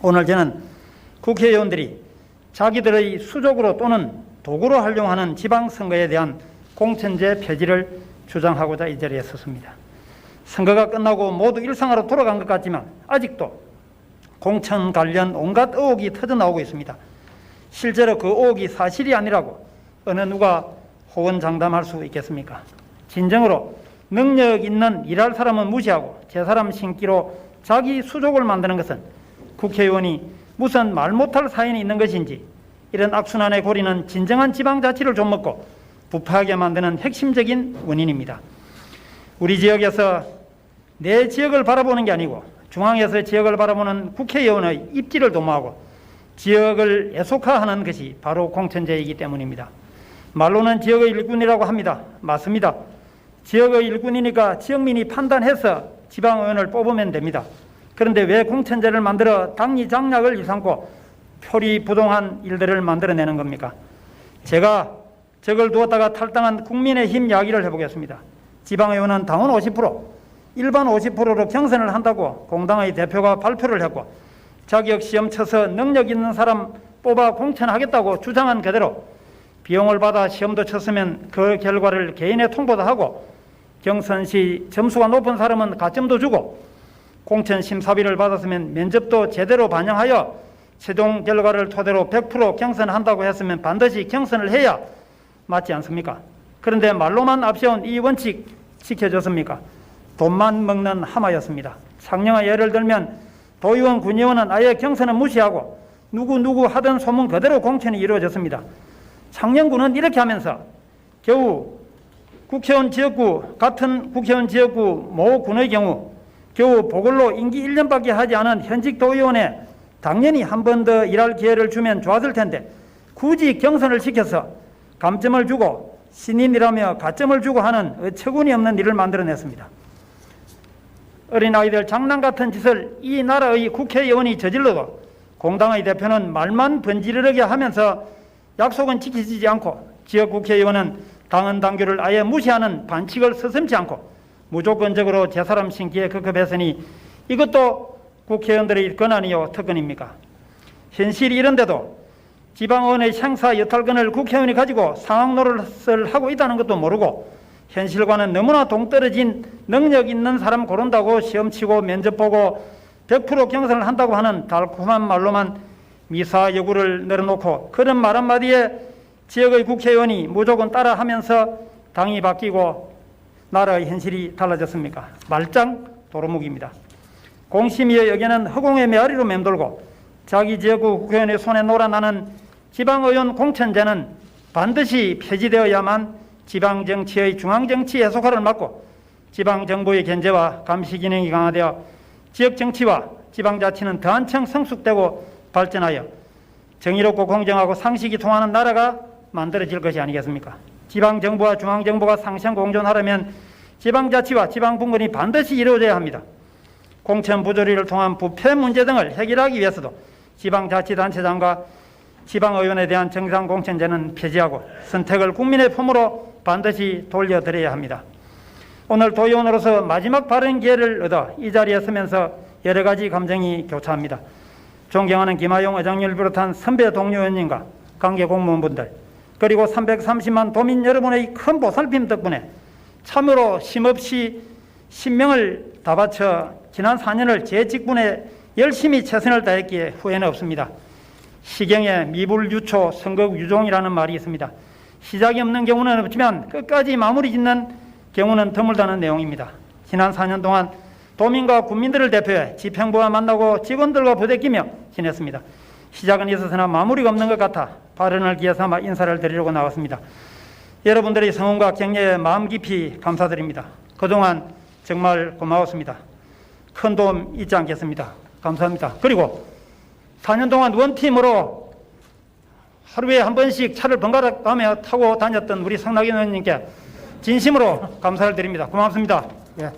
오늘 저는 국회의원들이 자기들의 수족으로 또는 도구로 활용하는 지방선거에 대한 공천제 폐지를 주장하고자 이 자리에 섰습니다. 선거가 끝나고 모두 일상으로 돌아간 것 같지만 아직도 공천 관련 온갖 의혹이 터져나오고 있습니다. 실제로 그 의혹이 사실이 아니라고 어느 누가 호언장담할 수 있겠습니까? 진정으로 능력 있는 일할 사람은 무시하고 제 사람 심기로 자기 수족을 만드는 것은 국회의원이 무슨 말 못할 사연이 있는 것인지, 이런 악순환의 고리는 진정한 지방자치를 좀먹고 부패하게 만드는 핵심적인 원인입니다. 우리 지역에서 내 지역을 바라보는 게 아니고 중앙에서 지역을 바라보는 국회의원의 입지를 도모하고 지역을 애속화하는 것이 바로 공천제이기 때문입니다. 말로는 지역의 일꾼이라고 합니다. 맞습니다. 지역의 일꾼이니까 지역민이 판단해서 지방의원을 뽑으면 됩니다. 그런데 왜 공천제를 만들어 당리 장략을 일삼고 표리부동한 일들을 만들어내는 겁니까? 제가 적을 두었다가 탈당한 국민의힘 이야기를 해보겠습니다. 지방의원은 당원 50%, 일반 50%로 경선을 한다고 공당의 대표가 발표를 했고 자격시험 쳐서 능력 있는 사람 뽑아 공천하겠다고 주장한 그대로 비용을 받아 시험도 쳤으면 그 결과를 개인에 통보도 하고 경선 시 점수가 높은 사람은 가점도 주고 공천 심사비를 받았으면 면접도 제대로 반영하여 최종 결과를 토대로 100% 경선한다고 했으면 반드시 경선을 해야 맞지 않습니까? 그런데 말로만 앞세운 이 원칙 지켜졌습니까? 돈만 먹는 하마였습니다. 작년의 예를 들면 도의원, 군의원은 아예 경선은 무시하고 누구 하던 소문 그대로 공천이 이루어졌습니다. 창녕군은 이렇게 하면서 겨우 국회의원 지역구, 같은 국회의원 지역구 모 군의 경우 겨우 보궐로 임기 1년밖에 하지 않은 현직 도의원에 당연히 한 번 더 일할 기회를 주면 좋았을 텐데 굳이 경선을 시켜서 감점을 주고 신인이라며 가점을 주고 하는 어처구니 없는 일을 만들어냈습니다. 어린아이들 장난 같은 짓을 이 나라의 국회의원이 저질러도 공당의 대표는 말만 번지르르게 하면서 약속은 지키지 않고 지역 국회의원은 당헌 당규를 아예 무시하는 반칙을 서슴지 않고 무조건적으로 제사람 신기에 급급했으니 이것도 국회의원들의 권한이요 특권입니까? 현실이 이런데도 지방의원의 행사 여탈권을 국회의원이 가지고 상황 노릇을 하고 있다는 것도 모르고 현실과는 너무나 동떨어진 능력 있는 사람 고른다고 시험치고 면접 보고 100% 경선을 한다고 하는 달콤한 말로만 미사여구를 늘어놓고 그런 말 한마디에 지역의 국회의원이 무조건 따라하면서 당이 바뀌고 나라의 현실이 달라졌습니까? 말짱 도루묵입니다. 공심위의 의견은 허공의 메아리로 맴돌고 자기 지역구 국회의원의 손에 놀아나는 지방의원 공천제는 반드시 폐지되어야만 지방정치의 중앙정치 애속화를 막고 지방정부의 견제와 감시 기능이 강화되어 지역정치와 지방자치는 더 한층 성숙되고 발전하여 정의롭고 공정하고 상식이 통하는 나라가 만들어질 것이 아니겠습니까? 지방정부와 중앙정부가 상생공존하려면 지방자치와 지방분권이 반드시 이루어져야 합니다. 공천 부조리를 통한 부패 문제 등을 해결하기 위해서도 지방자치단체장과 지방의원에 대한 정상공천제는 폐지하고 선택을 국민의 품으로 반드시 돌려드려야 합니다. 오늘 도의원으로서 마지막 발언 기회를 얻어 이 자리에 서면서 여러 가지 감정이 교차합니다. 존경하는 김하용 의장님을 비롯한 선배 동료 의원님과 관계 공무원분들 그리고 330만 도민 여러분의 큰 보살핌 덕분에 참으로 쉼없이 신명을 다 바쳐 지난 4년을 제 직분에 열심히 최선을 다했기에 후회는 없습니다. 시경에 미불유초 선거유종이라는 말이 있습니다. 시작이 없는 경우는 없지만 끝까지 마무리 짓는 경우는 드물다는 내용입니다. 지난 4년 동안 도민과 국민들을 대표해 집행부와 만나고 직원들과 부대끼며 지냈습니다. 시작은 있어서나 마무리가 없는 것 같아 발언을 기회 삼아 인사를 드리려고 나왔습니다. 여러분들의 성원과 격려에 마음 깊이 감사드립니다. 그동안 정말 고마웠습니다. 큰 도움 잊지 않겠습니다. 감사합니다. 그리고 4년 동안 원팀으로 하루에 한 번씩 차를 번갈아 가며 타고 다녔던 우리 성낙인 의원님께 진심으로 감사를 드립니다. 고맙습니다.